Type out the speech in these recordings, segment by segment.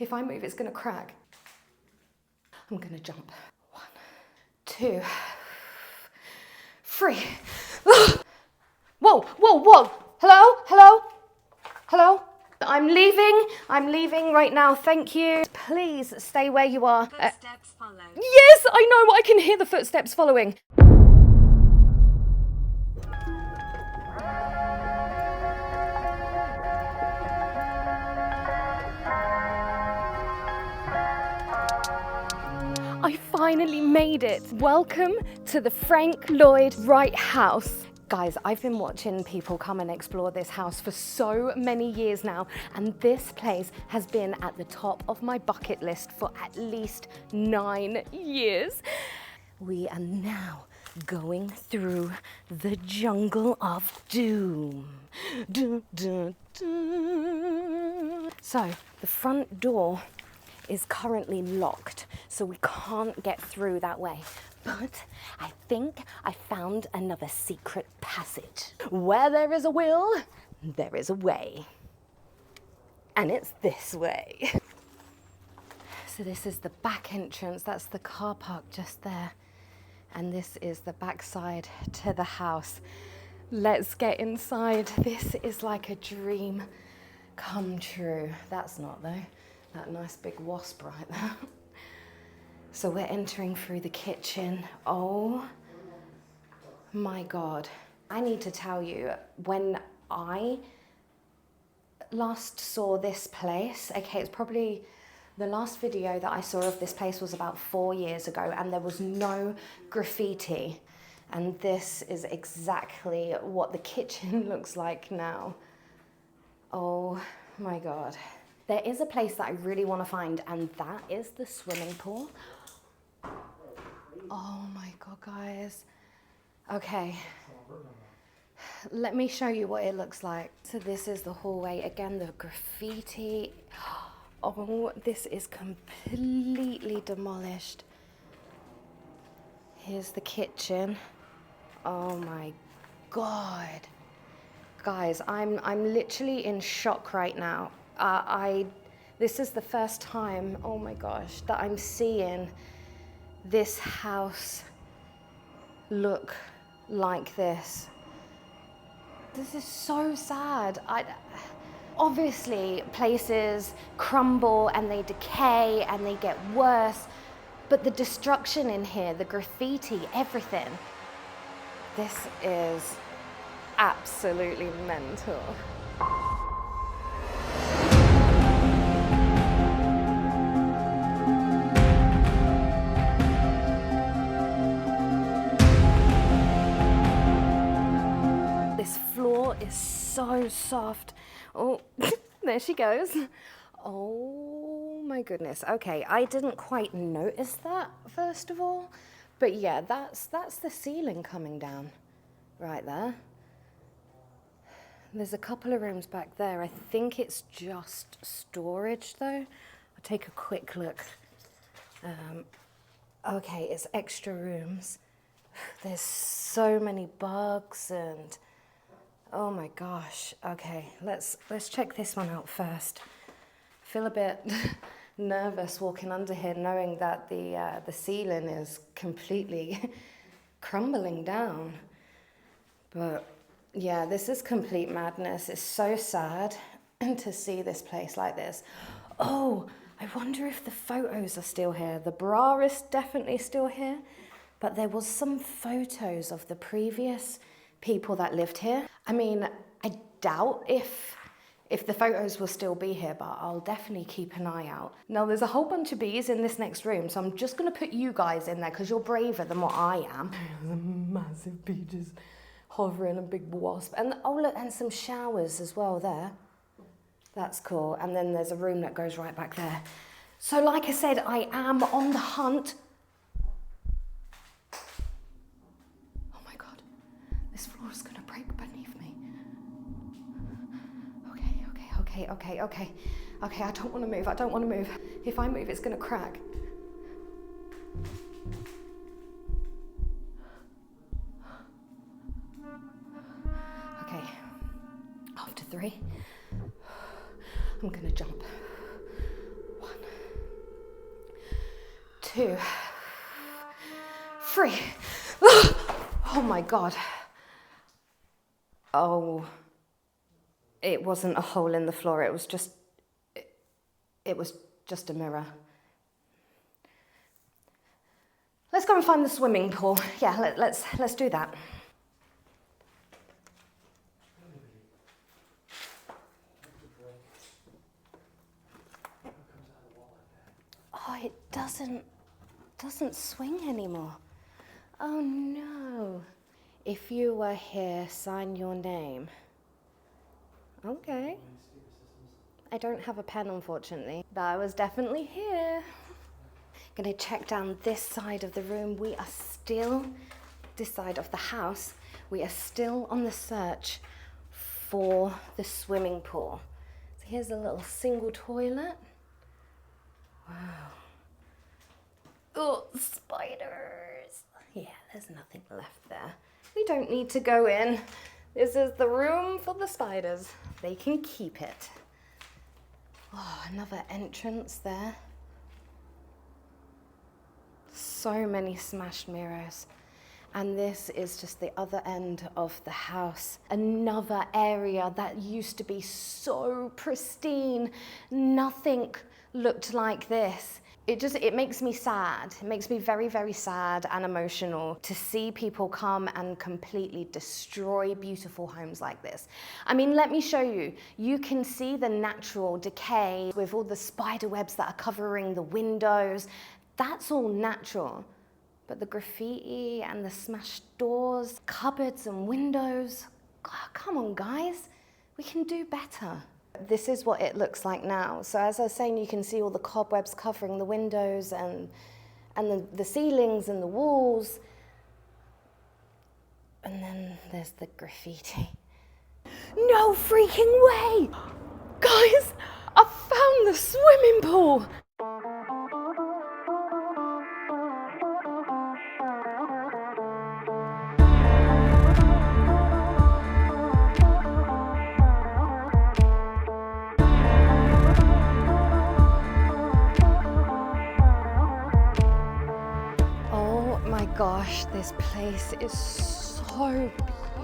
If I move, it's gonna crack. I'm gonna jump. 1, 2, 3. Whoa, whoa, whoa. Hello, hello, hello. I'm leaving right now, thank you. Please stay where you are. Footsteps follow. Yes, I know, I can hear the footsteps following. I finally made it. Welcome to the Frank Lloyd Wright house. Guys, I've been watching people come and explore this house for so many years now, and this place has been at the top of my bucket list for at least 9 years. We are now going through the jungle of doom. Dun, dun, dun. So, the front door is currently locked, so we can't get through that way. But I think I found another secret passage. Where there is a will, there is a way. And it's this way. So this is the back entrance, that's the car park just there. And this is the back side to the house. Let's get inside. This is like a dream come true. That's not though. That nice big wasp right there. So we're entering through the kitchen. Oh my God. I need to tell you, when I last saw this place, okay, it's probably the last video that I saw of this place was about 4 years ago, and there was no graffiti. And this is exactly what the kitchen looks like now. Oh my God. There is a place that I really want to find, and that is the swimming pool. Oh my God, guys. Okay. Let me show you what it looks like. So this is the hallway. Again, the graffiti. Oh, this is completely demolished. Here's the kitchen. Oh my God. Guys, I'm literally in shock right now. This is the first time, oh my gosh, that I'm seeing this house look like this. This is so sad. Obviously, places crumble and they decay and they get worse, but the destruction in here, the graffiti, everything, this is absolutely mental. This floor is so soft. Oh, there she goes. Oh my goodness. Okay, I didn't quite notice that first of all, but yeah, that's the ceiling coming down right there. There's a couple of rooms back there. I think it's just storage though. I'll take a quick look. Okay, it's extra rooms. There's so many bugs and oh my gosh. Okay, let's check this one out first. I feel a bit nervous walking under here knowing that the ceiling is completely crumbling down. But yeah, this is complete madness. It's so sad to see this place like this. Oh, I wonder if the photos are still here. The bra is definitely still here, but there was some photos of the previous people that lived here. I mean, I doubt if the photos will still be here, but I'll definitely keep an eye out. Now, there's a whole bunch of bees in this next room, so I'm just gonna put you guys in there because you're braver than what I am. There's a massive bee just hovering, a big wasp. And oh look, and some showers as well there. That's cool. And then there's a room that goes right back there. So like I said, I am on the hunt. Oh my God, this floor is gonna break beneath me. Okay, I don't wanna move, If I move, it's gonna crack. Okay, after 3, I'm gonna jump. 1, 2, 3. Oh my God. Oh, it wasn't a hole in the floor. It was just a mirror. Let's go and find the swimming pool. Yeah, let's do that. Oh, it doesn't swing anymore. Oh no. If you were here, sign your name. Okay. I don't have a pen, unfortunately, but I was definitely here. Gonna check down this side of the room. This side of the house, we are still on the search for the swimming pool. So here's a little single toilet. Wow. Oh, spiders. Yeah, there's nothing left there. We don't need to go in. This is the room for the spiders. They can keep it. Oh, another entrance there. So many smashed mirrors. And this is just the other end of the house. Another area that used to be so pristine. Nothing looked like this. It makes me sad. It makes me very, very sad and emotional to see people come and completely destroy beautiful homes like this. I mean, let me show you. You can see the natural decay with all the spider webs that are covering the windows. That's all natural. But the graffiti and the smashed doors, cupboards and windows, God, come on guys, we can do better. This is what it looks like now. So as I was saying, you can see all the cobwebs covering the windows and the ceilings and the walls. And then there's the graffiti. No freaking way! Guys, I found the swimming pool! Gosh, this place is so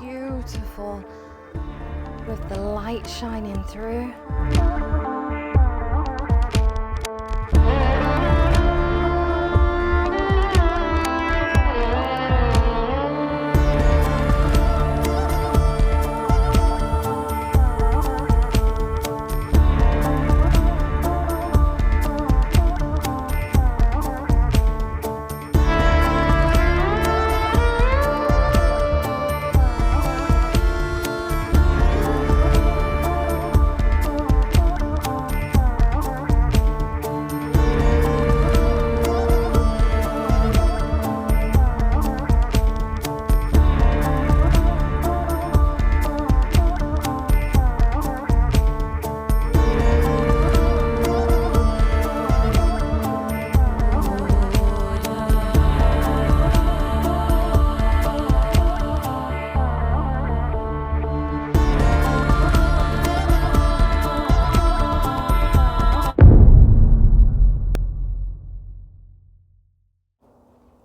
beautiful with the light shining through.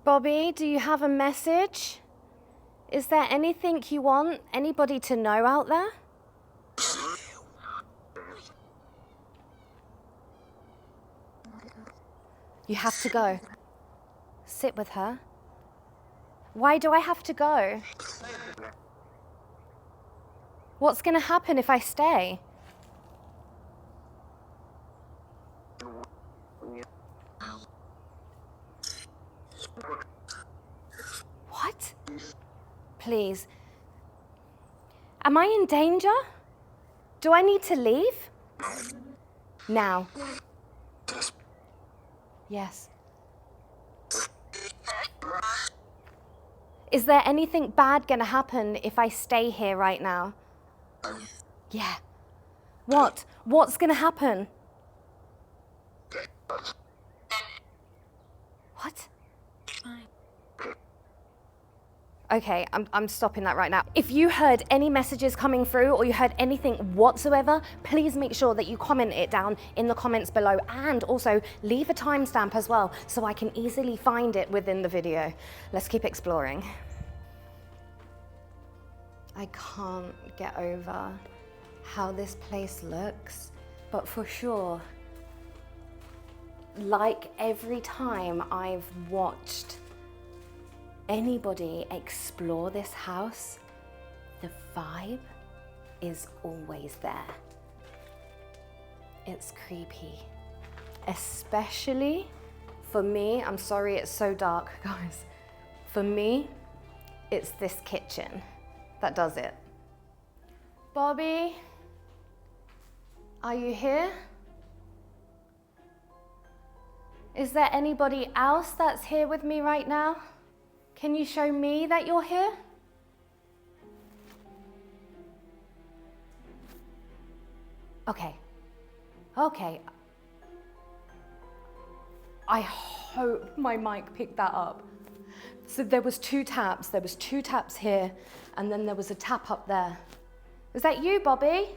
Bobby, do you have a message? Is there anything you want anybody to know out there? You have to go. Sit with her. Why do I have to go? What's going to happen if I stay? What? Please. Am I in danger? Do I need to leave? Now. Yes. Is there anything bad gonna happen if I stay here right now? Yeah. What? What's gonna happen? What? Okay, I'm stopping that right now. If you heard any messages coming through or you heard anything whatsoever, please make sure that you comment it down in the comments below, and also leave a timestamp as well so I can easily find it within the video. Let's keep exploring. I can't get over how this place looks, but for sure, like every time I've watched anybody explore this house, the vibe is always there. It's creepy, especially for me. I'm sorry it's so dark, guys. For me, it's this kitchen that does it. Bobby, are you here? Is there anybody else that's here with me right now? Can you show me that you're here? Okay. Okay. I hope my mic picked that up. So there was two taps. There was two taps here, and then there was a tap up there. Is that you, Bobby?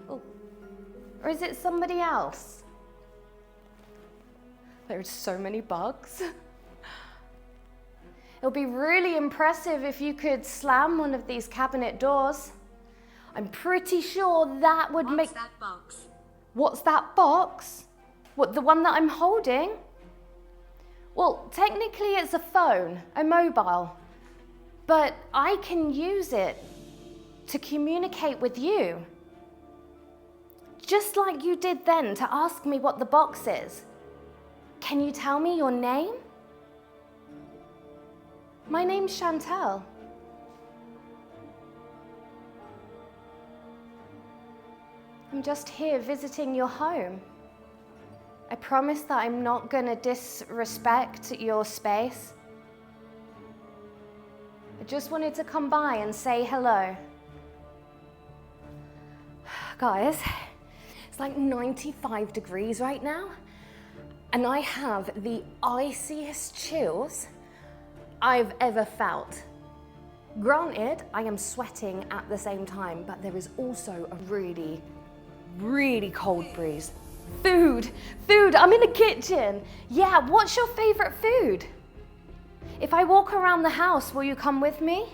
Oh. Or is it somebody else? There are so many bugs. It would be really impressive if you could slam one of these cabinet doors. I'm pretty sure that would make... What's that box? What's that box? What, the one that I'm holding? Well, technically it's a phone, a mobile, but I can use it to communicate with you. Just like you did then to ask me what the box is. Can you tell me your name? My name's Chantelle. I'm just here visiting your home. I promise that I'm not gonna disrespect your space. I just wanted to come by and say hello. Guys, it's like 95 degrees right now, and I have the iciest chills I've ever felt. Granted, I am sweating at the same time, but there is also a really, really cold breeze. Food, I'm in the kitchen. Yeah, what's your favorite food? If I walk around the house, will you come with me?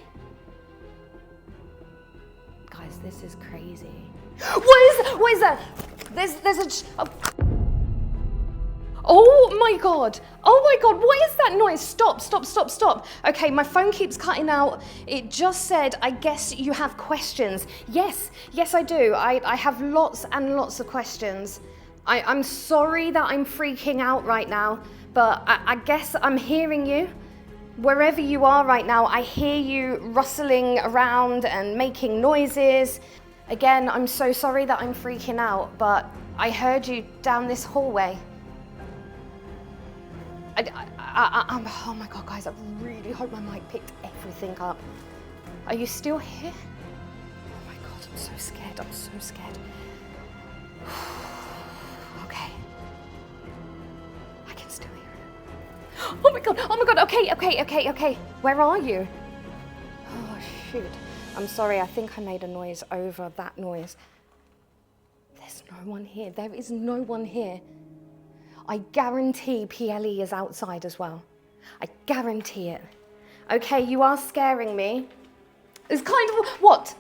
Guys, this is crazy. What is that? There's a... Oh my God, what is that noise? Stop. Okay, my phone keeps cutting out. It just said, I guess you have questions. Yes, I do. I have lots and lots of questions. I'm sorry that I'm freaking out right now, but I guess I'm hearing you. Wherever you are right now, I hear you rustling around and making noises. Again, I'm so sorry that I'm freaking out, but I heard you down this hallway. Oh my God, guys, I really hope my mic picked everything up. Are you still here? Oh my God, I'm so scared. Okay. I can still hear it. Oh my God, okay. Where are you? Oh shoot. I'm sorry, I think I made a noise over that noise. There's no one here. There is no one here. I guarantee PLE is outside as well. I guarantee it. Okay, you are scaring me. It's kind of, what?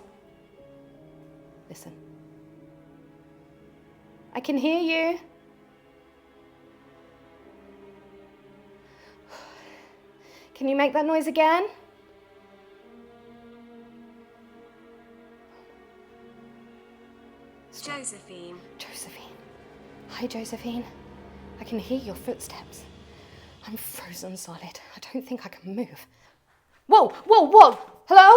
Listen. I can hear you. Can you make that noise again? Josephine. Hi, Josephine. I can hear your footsteps. I'm frozen solid. I don't think I can move. Whoa. Hello?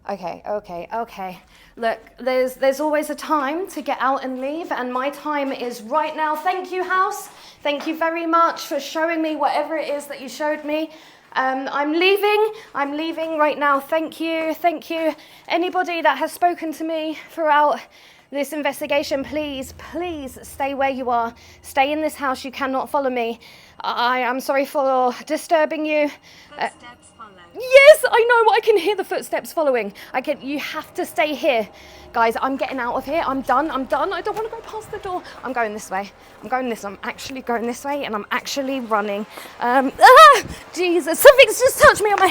Okay. Look, there's always a time to get out and leave, and my time is right now. Thank you, house. Thank you very much for showing me whatever it is that you showed me. I'm leaving right now. Thank you. Anybody that has spoken to me throughout this investigation, please stay where you are. Stay in this house. You cannot follow me. I'm sorry for disturbing you. Footsteps follow. Yes, I know. I can hear the footsteps following. You have to stay here. Guys, I'm getting out of here. I'm done. I don't want to go past the door. I'm going this way. I'm actually going this way, and I'm actually running. Jesus, something's just touched me on my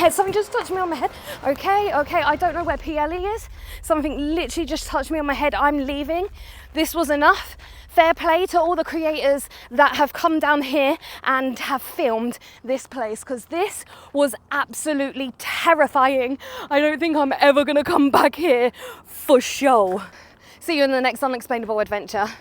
head. Okay. I don't know where PLE is. Something literally just touched me on my head. I'm leaving. This was enough. Fair play to all the creators that have come down here and have filmed this place, because this was absolutely terrifying. I don't think I'm ever gonna come back here for show. See you in the next Unexplainable adventure.